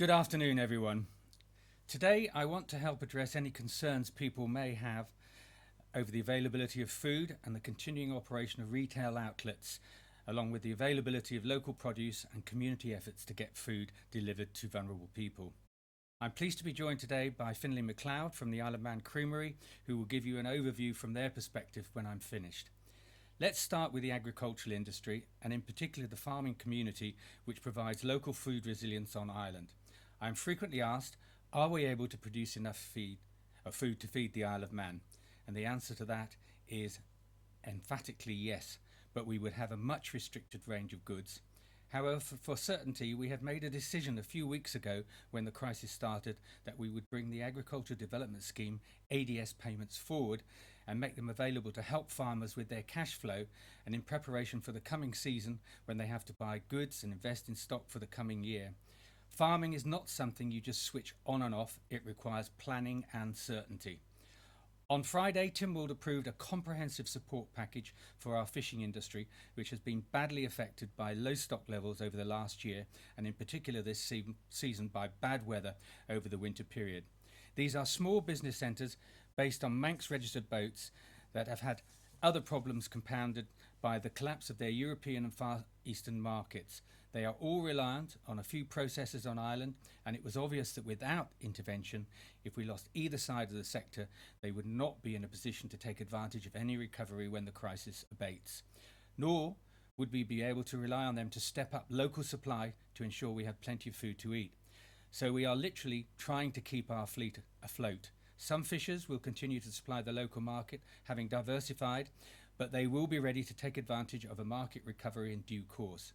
Good afternoon, everyone. Today, I want to help address any concerns people may have over the availability of food and the continuing operation of retail outlets, along with the availability of local produce and community efforts to get food delivered to vulnerable people. I'm pleased to be joined today by Finlay MacLeod from the Isle of Man Creamery, who will give you an overview from their perspective when I'm finished. Let's start with the agricultural industry, and in particular the farming community, which provides local food resilience on Ireland. I am frequently asked, are we able to produce enough food to feed the Isle of Man? And the answer to that is emphatically yes, but we would have a much restricted range of goods. However, for certainty, we have made a decision a few weeks ago when the crisis started that we would bring the Agriculture Development Scheme ADS payments forward and make them available to help farmers with their cash flow and in preparation for the coming season when they have to buy goods and invest in stock for the coming year. Farming is not something you just switch on and off, it requires planning and certainty. On Friday, Tynwald approved a comprehensive support package for our fishing industry, which has been badly affected by low stock levels over the last year, and in particular this season by bad weather over the winter period. These are small business centres based on Manx registered boats that have had other problems compounded by the collapse of their European and Far Eastern markets. They are all reliant on a few processors on Ireland, and it was obvious that without intervention, if we lost either side of the sector, they would not be in a position to take advantage of any recovery when the crisis abates. Nor would we be able to rely on them to step up local supply to ensure we have plenty of food to eat. So we are literally trying to keep our fleet afloat. Some fishers will continue to supply the local market, having diversified, but they will be ready to take advantage of a market recovery in due course.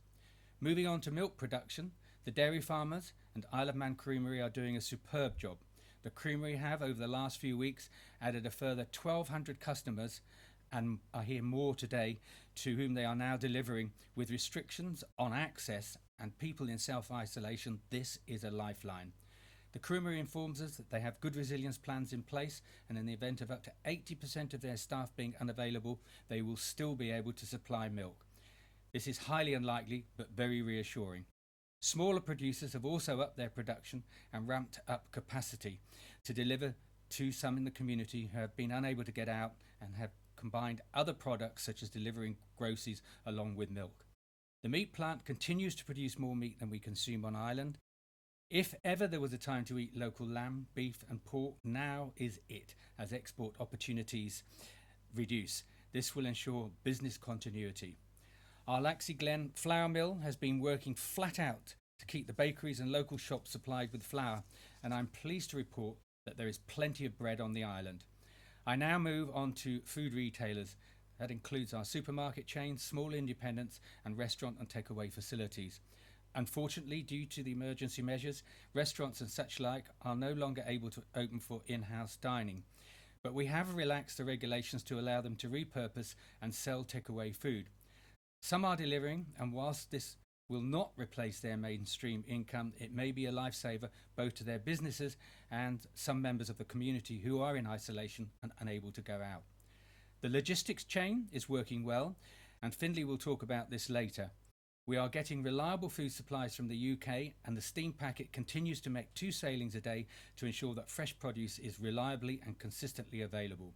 Moving on to milk production, the dairy farmers and Isle of Man Creamery are doing a superb job. The creamery have, over the last few weeks, added a further 1,200 customers, and I hear more today, to whom they are now delivering. With restrictions on access and people in self-isolation, this is a lifeline. The creamery informs us that they have good resilience plans in place, and in the event of up to 80% of their staff being unavailable, they will still be able to supply milk. This is highly unlikely, but very reassuring. Smaller producers have also upped their production and ramped up capacity to deliver to some in the community who have been unable to get out and have combined other products such as delivering groceries along with milk. The meat plant continues to produce more meat than we consume on Ireland. If ever there was a time to eat local lamb, beef and pork, now is it, as export opportunities reduce. This will ensure business continuity. Our Laxey Glen flour mill has been working flat out to keep the bakeries and local shops supplied with flour, and I'm pleased to report that there is plenty of bread on the island. I now move on to food retailers. That includes our supermarket chains, small independents and restaurant and takeaway facilities. Unfortunately, due to the emergency measures, restaurants and such like are no longer able to open for in-house dining. But we have relaxed the regulations to allow them to repurpose and sell takeaway food. Some are delivering, and whilst this will not replace their mainstream income, it may be a lifesaver both to their businesses and some members of the community who are in isolation and unable to go out. The logistics chain is working well, and Finlay will talk about this later. We are getting reliable food supplies from the UK, and the steam packet continues to make 2 sailings a day to ensure that fresh produce is reliably and consistently available.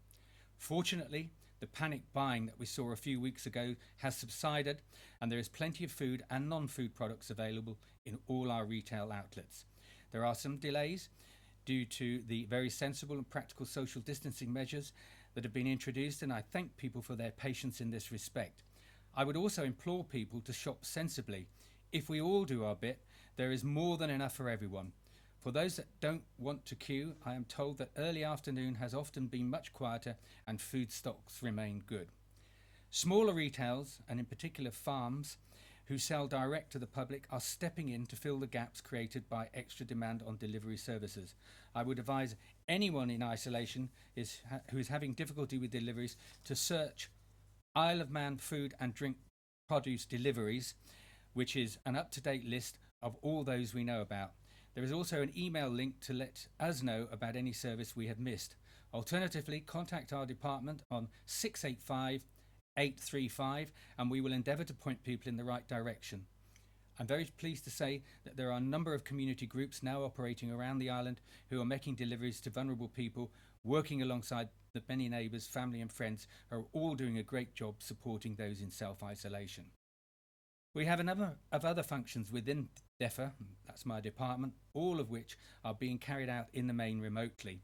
Fortunately, the panic buying that we saw a few weeks ago has subsided, and there is plenty of food and non-food products available in all our retail outlets. There are some delays due to the very sensible and practical social distancing measures that have been introduced, and I thank people for their patience in this respect. I would also implore people to shop sensibly. If we all do our bit, there is more than enough for everyone. For those that don't want to queue, I am told that early afternoon has often been much quieter and food stocks remain good. Smaller retailers, and in particular farms, who sell direct to the public are stepping in to fill the gaps created by extra demand on delivery services. I would advise anyone in isolation who is having difficulty with deliveries to search Isle of Man food and drink produce deliveries, which is an up-to-date list of all those we know about. There is also an email link to let us know about any service we have missed. Alternatively, contact our department on 685 835 and we will endeavour to point people in the right direction. I'm very pleased to say that there are a number of community groups now operating around the island who are making deliveries to vulnerable people, working alongside the many neighbours, family and friends who are all doing a great job supporting those in self-isolation. We have a number of other functions within DEFRA, that's my department, all of which are being carried out in the main remotely.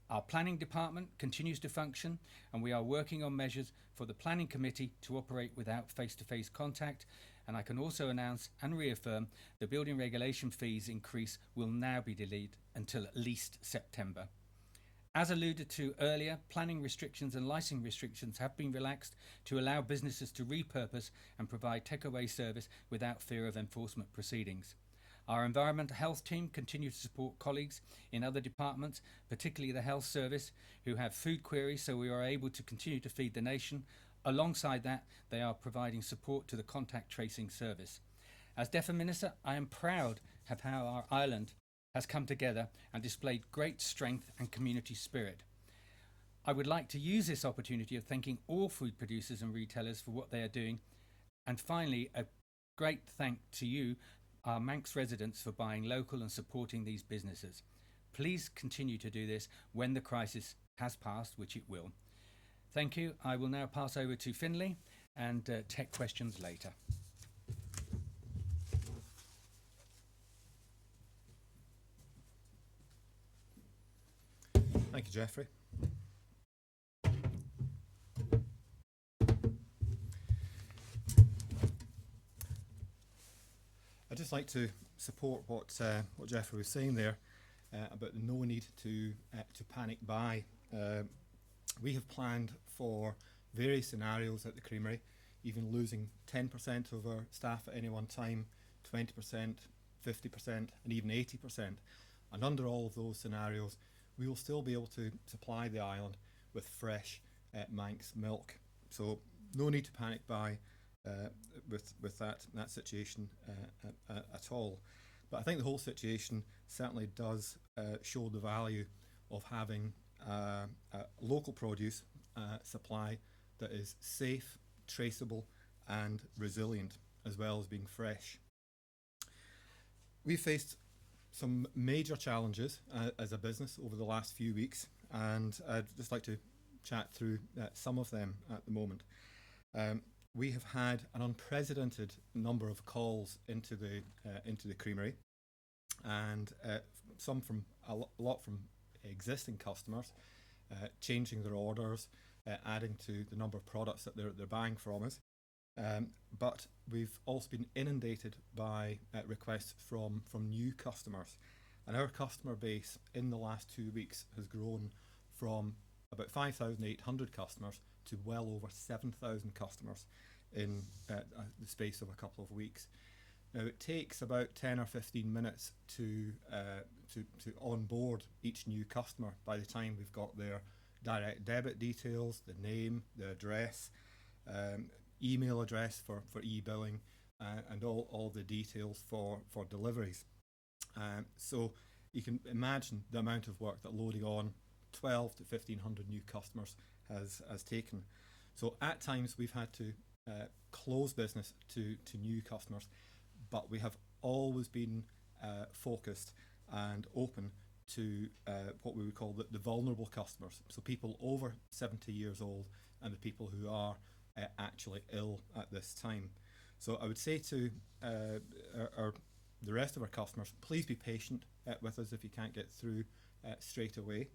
Our planning department continues to function, and we are working on measures for the planning committee to operate without face-to-face contact. And I can also announce and reaffirm the building regulation fees increase will now be delayed until at least September. As alluded to earlier, planning restrictions and licensing restrictions have been relaxed to allow businesses to repurpose and provide takeaway service without fear of enforcement proceedings. Our environmental health team continue to support colleagues in other departments, particularly the health service, who have food queries, so we are able to continue to feed the nation. Alongside that, they are providing support to the contact tracing service. As DEFRA Minister, I am proud of how our island has come together and displayed great strength and community spirit. I would like to use this opportunity of thanking all food producers and retailers for what they are doing. And finally, a great thank to you, our Manx residents, for buying local and supporting these businesses. Please continue to do this when the crisis has passed, which it will. Thank you. I will now pass over to Finlay and take questions later. Thank you, Geoffrey. I'd just like to support what Geoffrey was saying there about the no need to panic buy. We have planned for various scenarios at the creamery, even losing 10% of our staff at any one time, 20%, 50%, and even 80%. And under all of those scenarios, we will still be able to supply the island with fresh Manx milk. So no need to panic buy with that situation at all. But I think the whole situation certainly does show the value of having a local produce supply that is safe, traceable and resilient, as well as being fresh. We've faced some major challenges as a business over the last few weeks, and I'd just like to chat through some of them at the moment. We have had an unprecedented number of calls into the creamery, and some from a lot from existing customers, changing their orders, adding to the number of products that they're buying from us. But we've also been inundated by requests from new customers, and our customer base in the last 2 weeks has grown from about 5,800 customers to well over 7,000 customers in the space of a couple of weeks. Now it takes about 10 or 15 minutes to onboard each new customer by the time we've got their direct debit details, the name, the address, email address for e-billing, and all the details for deliveries. So you can imagine the amount of work that loading on 12 to 1,500 new customers has taken. So at times we've had to close business to new customers, but we have always been focused and open to what we would call the vulnerable customers, so people over 70 years old and the people who are actually ill at this time. So I would say to the rest of our customers, please be patient with us if you can't get through straight away.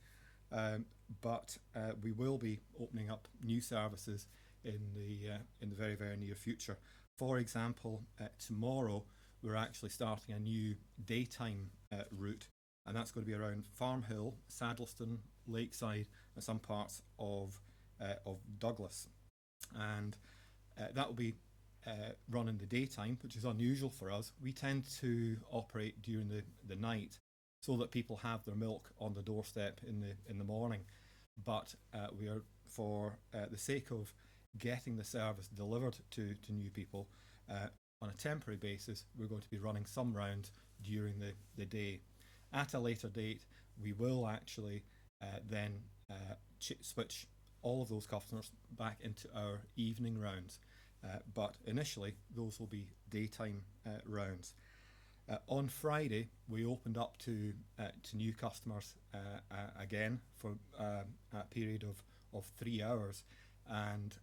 But we will be opening up new services in the very, very near future. For example, tomorrow we're actually starting a new daytime route, and that's going to be around Farm Hill, Saddleston, Lakeside, and some parts of Douglas. And that will be run in the daytime, which is unusual for us. We tend to operate during the night so that people have their milk on the doorstep in the morning. But we are, for the sake of getting the service delivered to new people on a temporary basis, we're going to be running some rounds during the day. At a later date, we will actually then switch all of those customers back into our evening rounds. but initially those will be daytime rounds. On Friday, we opened up to new customers again for a period of 3 hours, and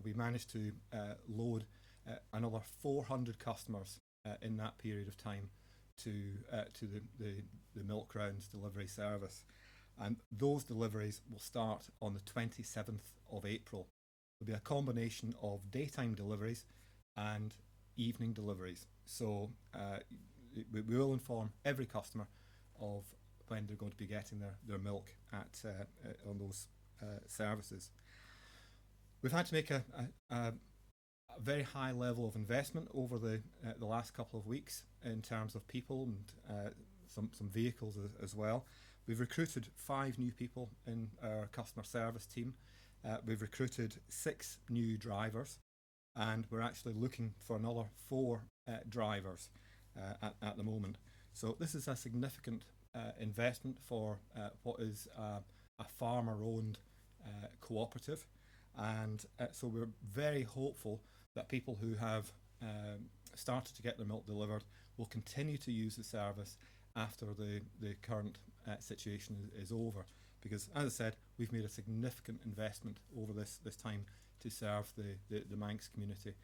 we managed to load another 400 customers in that period of time to the milk rounds delivery service. And those deliveries will start on the 27th of April. There'll be a combination of daytime deliveries and evening deliveries. So we will inform every customer of when they're going to be getting their milk on those services. We've had to make a very high level of investment over the last couple of weeks in terms of people and some vehicles as well. We've recruited 5 new people in our customer service team. We've recruited 6 new drivers, and we're actually looking for another 4 drivers at the moment. So this is a significant investment for what is a farmer-owned cooperative, and so we're very hopeful that people who have started to get their milk delivered will continue to use the service after the current situation is over. Because, as I said, we've made a significant investment over this time to serve the Manx community,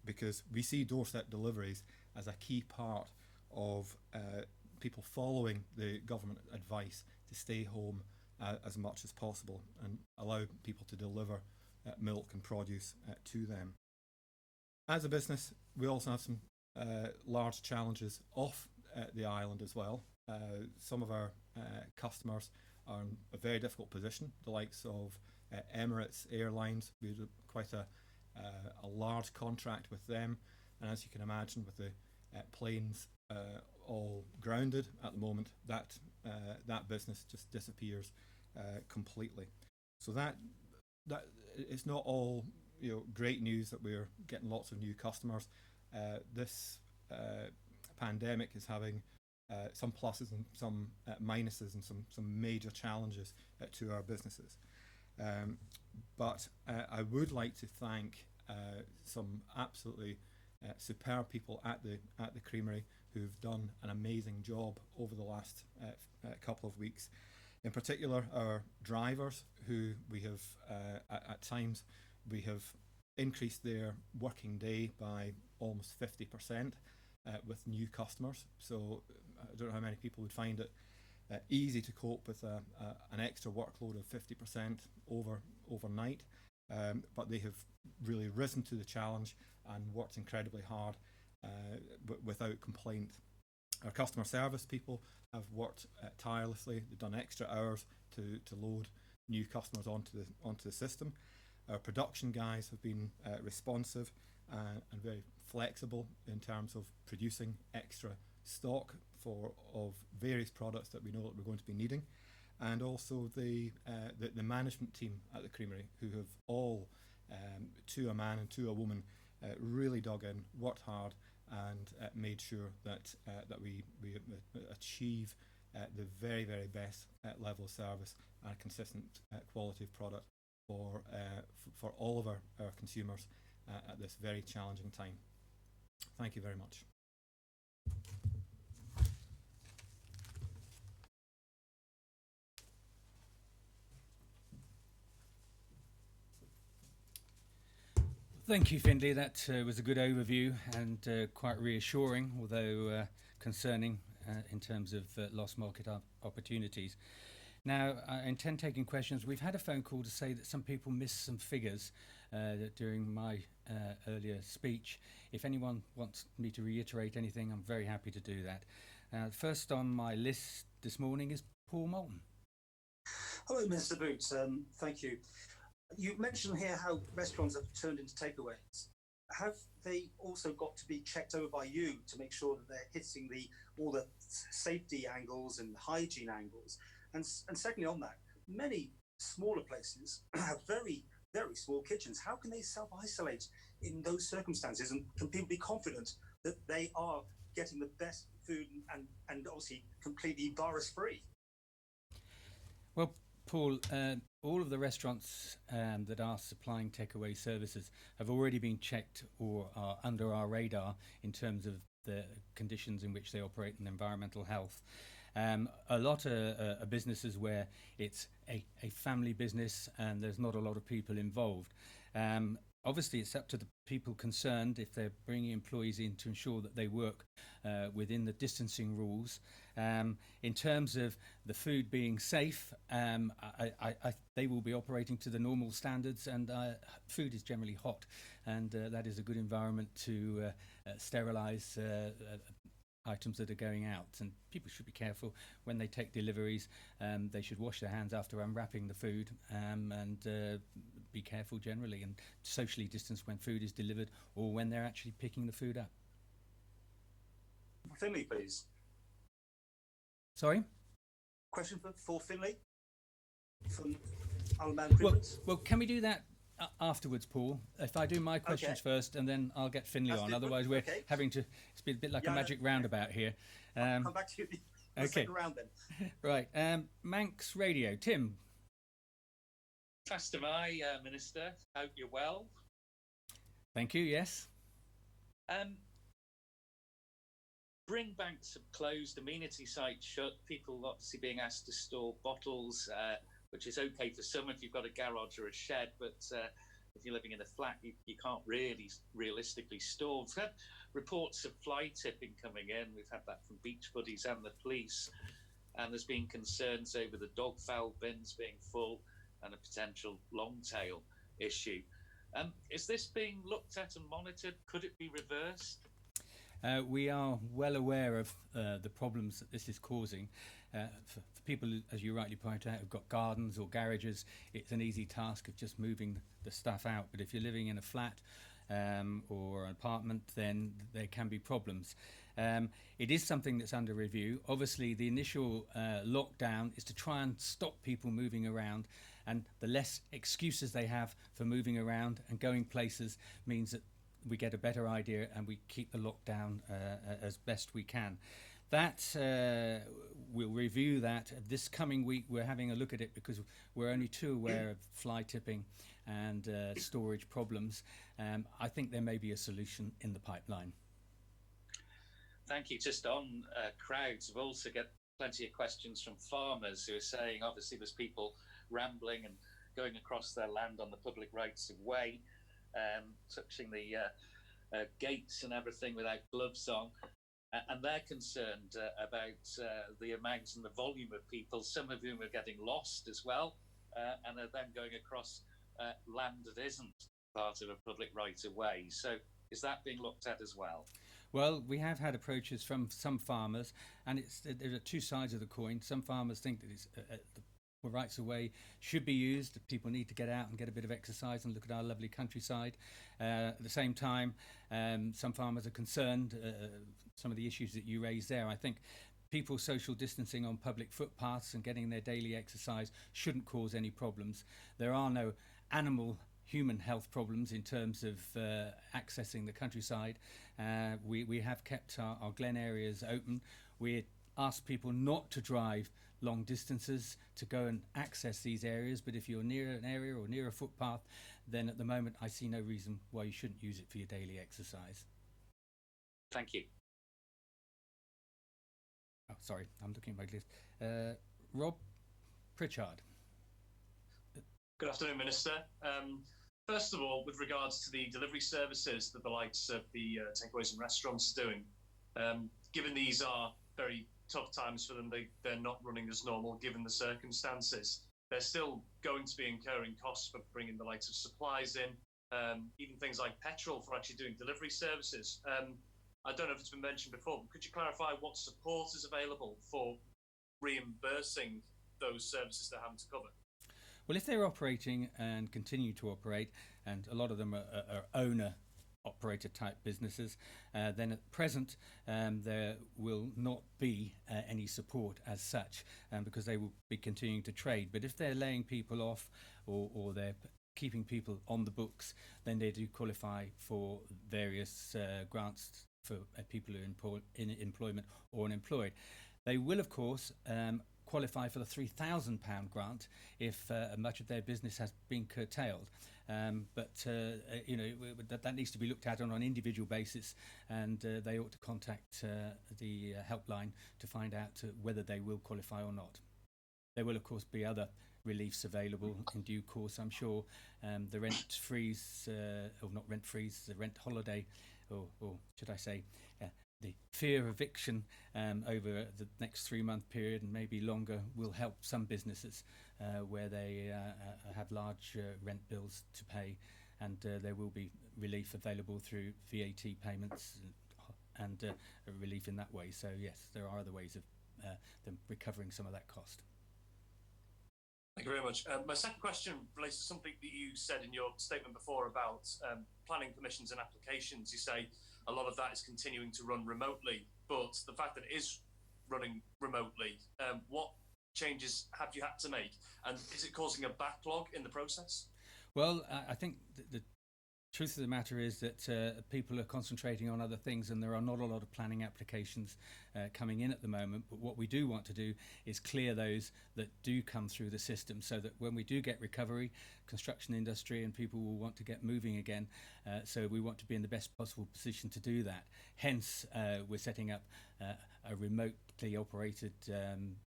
because we see doorstep deliveries as a key part of people following the government advice to stay home as much as possible and allow people to deliver milk and produce to them. As a business, we also have some large challenges off the island as well. Some of our customers are in a very difficult position, the likes of Emirates Airlines. We had quite a large contract with them, and as you can imagine, with the planes all grounded at the moment, that business just disappears completely. So that it's not all great news that we're getting lots of new customers. This pandemic is having some pluses and some minuses and some major challenges to our businesses. But I would like to thank some absolutely superb people at the creamery who've done an amazing job over the last couple of weeks. In particular, our drivers, who we have at times we have increased their working day by almost 50% with new customers. So I don't know how many people would find it easy to cope with an extra workload of 50% overnight, but they have really risen to the challenge and worked incredibly hard without complaint. Our customer service people have worked tirelessly. They've done extra hours to load new customers onto the system. Our production guys have been responsive and very flexible in terms of producing extra stock of various products that we know that we're going to be needing, and also the management team at the creamery, who have all, to a man and to a woman, really dug in, worked hard, and made sure that we achieve the very, very best level of service and a consistent quality of product for all of our consumers at this very challenging time. Thank you very much. Thank you, Findlay. That was a good overview and quite reassuring, although concerning in terms of lost market opportunities. Now, I intend taking questions. We've had a phone call to say that some people missed some figures during my earlier speech. If anyone wants me to reiterate anything, I'm very happy to do that. First on my list this morning is Paul Moulton. Hello, Mr. Boots. Thank you. You mentioned here how restaurants have turned into takeaways. Have they also got to be checked over by you to make sure that they're hitting all the safety angles and hygiene angles? And secondly on that, many smaller places have very, very small kitchens. How can they self-isolate in those circumstances? And can people be confident that they are getting the best food and obviously completely virus-free? Well, Paul, all of the restaurants that are supplying takeaway services have already been checked or are under our radar in terms of the conditions in which they operate and environmental health. A lot of businesses where it's a family business and there's not a lot of people involved. Obviously, it's up to the people concerned if they're bringing employees in to ensure that they work within the distancing rules. In terms of the food being safe, they will be operating to the normal standards, and food is generally hot, and that is a good environment to sterilise items that are going out. And people should be careful when they take deliveries. They should wash their hands after unwrapping the food, and be careful generally, and socially distance when food is delivered or when they're actually picking the food up. Finley, please. Sorry? Question for Finley from Alaman Recruitment. Well, can we do that afterwards, Paul? If I do my questions first, and then I'll get Finley on. Otherwise, we're having to. It's been a bit like a magic roundabout here. I'll come back to you the second round then. Right. Manx Radio, Tim. Fastamai, Minister. Hope you're well. Thank you. Yes. Bring banks have closed, amenity sites shut, people obviously being asked to store bottles, which is okay for some if you've got a garage or a shed, but if you're living in a flat, you can't really realistically store. We've had reports of fly tipping coming in. We've had that from beach buddies and the police, and there's been concerns over the dog fowl bins being full and a potential long tail issue. Is this being looked at and monitored? Could it be reversed? We are well aware of the problems that this is causing. For people, as you rightly point out, who've got gardens or garages, it's an easy task of just moving the stuff out. But if you're living in a flat or an apartment, then there can be problems. It is something that's under review. Obviously, the initial lockdown is to try and stop people moving around, and the less excuses they have for moving around and going places means that we get a better idea and we keep the lockdown as best we can. That we'll review that this coming week. We're having a look at it because we're only too aware of fly tipping and storage problems. I think there may be a solution in the pipeline. Thank you. Just on crowds, we've also got plenty of questions from farmers who are saying obviously there's people rambling and going across their land on the public rights of way, touching the gates and everything without gloves on, and they're concerned about the amount and the volume of people, some of whom are getting lost as well, and are then going across land that isn't part of a public right of way. So is that being looked at as well? Well, we have had approaches from some farmers, and there are two sides of the coin. Some farmers think that it's the rights of way should be used. People need to get out and get a bit of exercise and look at our lovely countryside. At the same time, some farmers are concerned, some of the issues that you raised there. I think people social distancing on public footpaths and getting their daily exercise shouldn't cause any problems. There are no human health problems in terms of accessing the countryside. We have kept our glen areas open. We ask people not to drive long distances to go and access these areas, but if you're near an area or near a footpath, then at the moment I see no reason why you shouldn't use it for your daily exercise. Thank you. Oh, sorry, I'm looking at my list. Rob Pritchard. Good afternoon, Minister. First of all, with regards to the delivery services that the likes of the takeaways and restaurants are doing, given these are very tough times for them, they're not running as normal given the circumstances. They're still going to be incurring costs for bringing the likes of supplies in, even things like petrol for actually doing delivery services. I don't know if it's been mentioned before, but could you clarify what support is available for reimbursing those services they're having to cover? Well, if they're operating and continue to operate, and a lot of them are owner-operator type businesses, then at present there will not be any support as such, because they will be continuing to trade. But if they're laying people off or they're keeping people on the books, then they do qualify for various grants for people who are in employment or unemployed. They will, of course, qualify for the £3,000 grant if much of their business has been curtailed. That needs to be looked at on an individual basis, and they ought to contact the helpline to find out whether they will qualify or not. There will, of course, be other reliefs available in due course, I'm sure. The rent freeze, or not rent freeze, the rent holiday, or should I say, the fear eviction over the next 3-month period and maybe longer will help some businesses where they have large rent bills to pay, and there will be relief available through VAT payments and relief in that way. So yes, there are other ways of them recovering some of that cost. Thank you very much. My second question relates to something that you said in your statement before about planning permissions and applications. You say a lot of that is continuing to run remotely, but the fact that it is running remotely, what changes have you had to make? And is it causing a backlog in the process? Well, I think the truth of the matter is that people are concentrating on other things, and there are not a lot of planning applications coming in at the moment. But what we do want to do is clear those that do come through the system, so that when we do get recovery, construction industry and people will want to get moving again. So we want to be in the best possible position to do that. Hence, we're setting up a remotely operated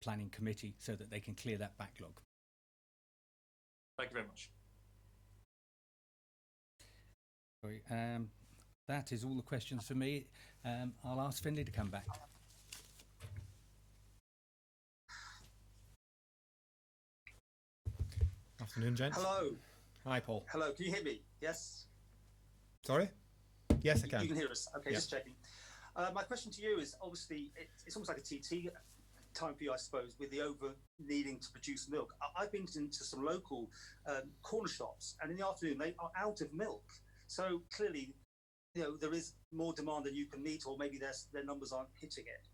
planning committee so that they can clear that backlog. Thank you very much. That is all the questions for me. I'll ask Finlay to come back. Afternoon, gents. Hello. Hi, Paul. Hello. Can you hear me? Yes. Sorry? Yes, I can. You can hear us. Okay, Yeah. just checking. My question to you is, obviously, it's almost like a TT time for you, I suppose, with the over needing to produce milk. I've been into some local corner shops, and in the afternoon they are out of milk. So clearly, there is more demand than you can meet, or maybe their numbers aren't hitting it.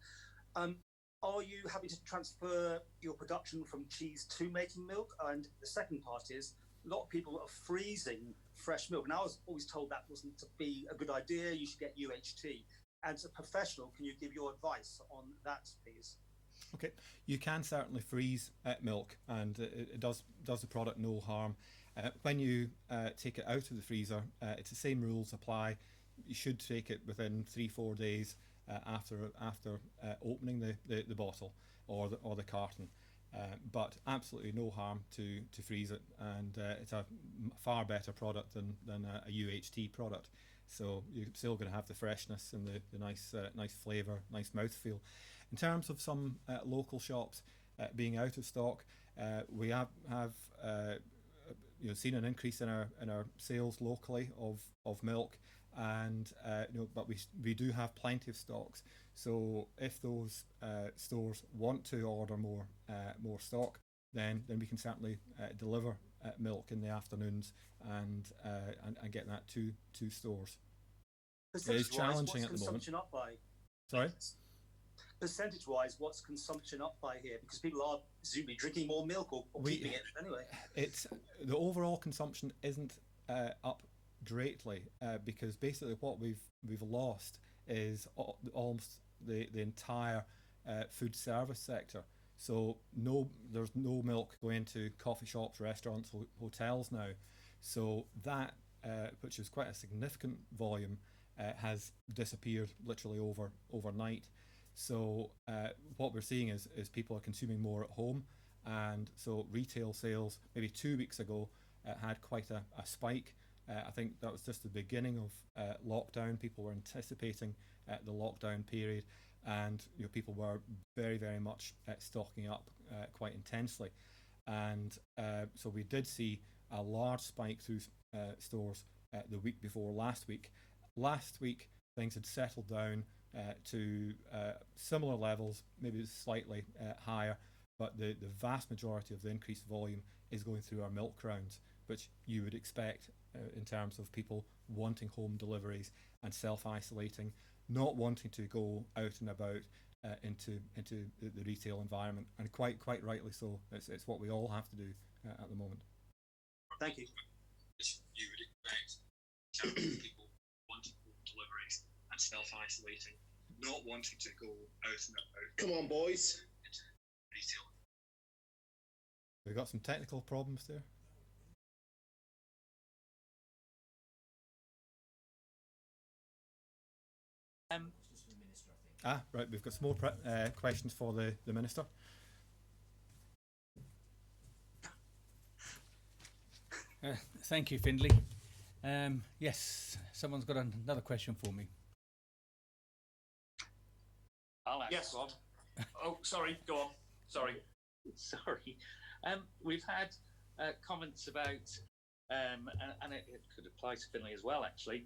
Are you having to transfer your production from cheese to making milk? And the second part is, a lot of people are freezing fresh milk. And I was always told that wasn't to be a good idea. You should get UHT. As a professional, can you give your advice on that, please? Okay, you can certainly freeze milk, and it does the product no harm. When you take it out of the freezer, it's the same rules apply. You should take it within 3-4 days after opening the bottle or the carton. But absolutely no harm to freeze it, and it's a far better product than a UHT product. So you're still going to have the freshness and the nice flavour, nice mouthfeel. In terms of some local shops being out of stock, we have seen an increase in our sales locally of milk, and but we do have plenty of stocks. So if those stores want to order more stock, then we can certainly deliver milk in the afternoons and get that to stores. It is challenging at the moment. Up by? Sorry? Percentage-wise, what's consumption up by here? Because people are presumably drinking more milk or keeping it anyway. It's the overall consumption isn't up greatly because basically what we've lost is almost the entire food service sector. So there's no milk going to coffee shops, restaurants, hotels now. So that, which is quite a significant volume, has disappeared literally overnight. So what we're seeing is people are consuming more at home, and so retail sales maybe 2 weeks ago had quite a spike. I think that was just the beginning of lockdown. People were anticipating the lockdown period, and people were very, very much stocking up quite intensely. And so we did see a large spike through stores the week before last week. Last week, things had settled down to similar levels, maybe slightly higher, but the vast majority of the increased volume is going through our milk rounds, which you would expect in terms of people wanting home deliveries and self-isolating, not wanting to go out and about into the retail environment, and quite rightly so. It's what we all have to do at the moment. Thank you. You would expect in terms of people wanting home deliveries and self-isolating, not wanting to go out and about. Come on, boys. Retail. We've got some technical problems there. Right, we've got some more questions for the Minister. Thank you, Findlay. Yes, someone's got another question for me. I'll ask Yes. one. Oh, sorry. Go on. Sorry. Sorry. We've had comments about, and it could apply to Finlay as well, actually,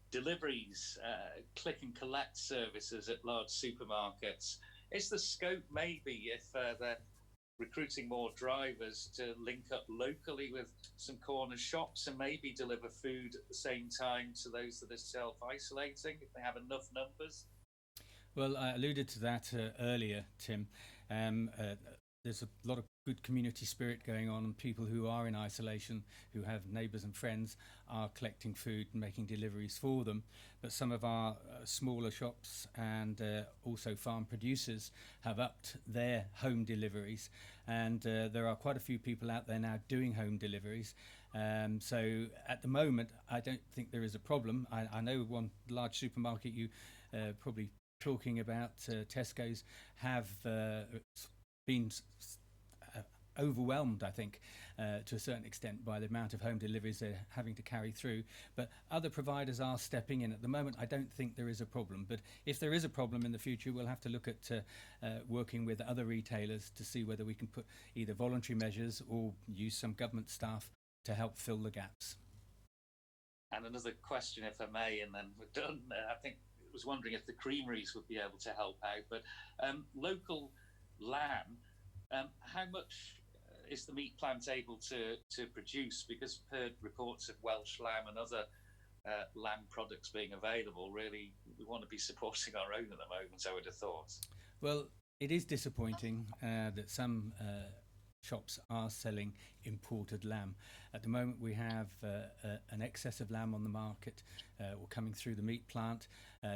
deliveries, click and collect services at large supermarkets. Is the scope maybe, if they're recruiting more drivers, to link up locally with some corner shops and maybe deliver food at the same time to those that are self-isolating, if they have enough numbers? Well, I alluded to that earlier, Tim. There's a lot of good community spirit going on, and people who are in isolation, who have neighbours and friends, are collecting food and making deliveries for them. But some of our smaller shops and also farm producers have upped their home deliveries, and there are quite a few people out there now doing home deliveries. So at the moment, I don't think there is a problem. I know one large supermarket you probably talking about, Tesco's, have been overwhelmed, I think, to a certain extent by the amount of home deliveries they're having to carry through. But other providers are stepping in. At the moment, I don't think there is a problem. But if there is a problem in the future, we'll have to look at working with other retailers to see whether we can put either voluntary measures or use some government staff to help fill the gaps. And another question, if I may, and then we're done. I was wondering if the creameries would be able to help out. But local lamb, how much is the meat plant able to produce? Because I've heard reports of Welsh lamb and other lamb products being available. Really, we want to be supporting our own at the moment, I would have thought. Well, it is disappointing that some shops are selling imported lamb. At the moment, we have an excess of lamb on the market or coming through the meat plant.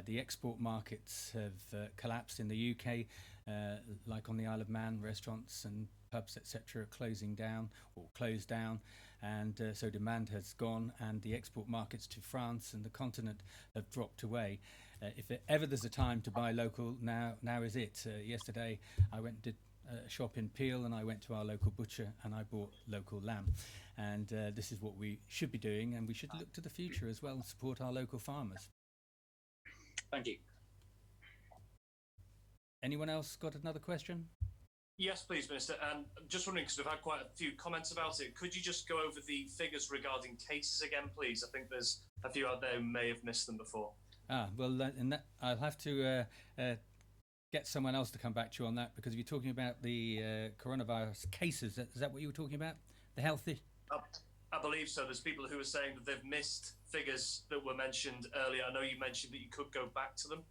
The export markets have collapsed in the UK, like on the Isle of Man. Restaurants and pubs, etc., are closing down or closed down, and so demand has gone, and the export markets to France and the continent have dropped away. If ever there's a time to buy local, now is it. Yesterday, I went and did a shop in Peel, and I went to our local butcher and I bought local lamb. And this is what we should be doing, and we should look to the future as well and support our local farmers. Thank you. Anyone else got another question? Yes, please, Minister. And just wondering, because we've had quite a few comments about it, could you just go over the figures regarding cases again, please? I think there's a few out there who may have missed them before. Well, I'll have to get someone else to come back to you on that, because if you're talking about the coronavirus cases, is that what you were talking about? The healthy? I believe so. There's people who are saying that they've missed figures that were mentioned earlier. I know you mentioned that you could go back to them.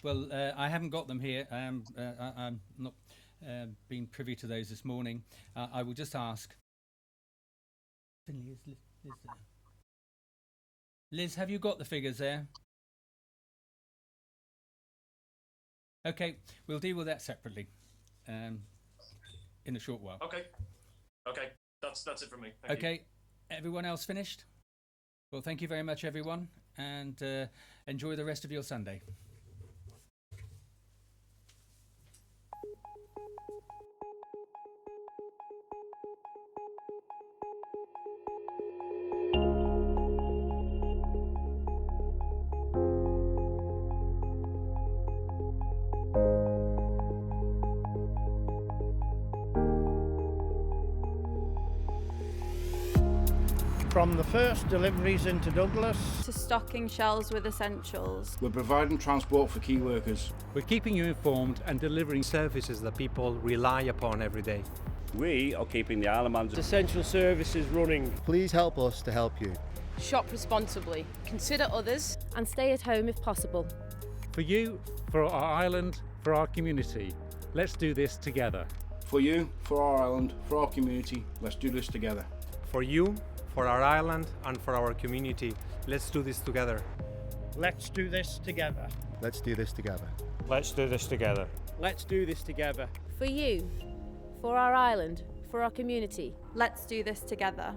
Well, I haven't got them here. I'm not been privy to those this morning. I will just ask. Liz, have you got the figures there? Okay, we'll deal with that separately in a short while. Okay, that's it from me. Thank Okay, you. Everyone else finished? Well, thank you very much, everyone, and enjoy the rest of your Sunday. From the first deliveries into Douglas to stocking shelves with essentials. We're providing transport for key workers. We're keeping you informed and delivering services that people rely upon every day. We are keeping the Isle of Man's essential services running. Please help us to help you. Shop responsibly, consider others, and stay at home if possible. For you, for our island, for our community, let's do this together. For you, for our island, for our community, let's do this together. For you, for our island and for our community, let's do this together. Let's do this together. Let's do this together. Let's do this together. Let's do this together. For you, For our island, for our community. Let's do this together.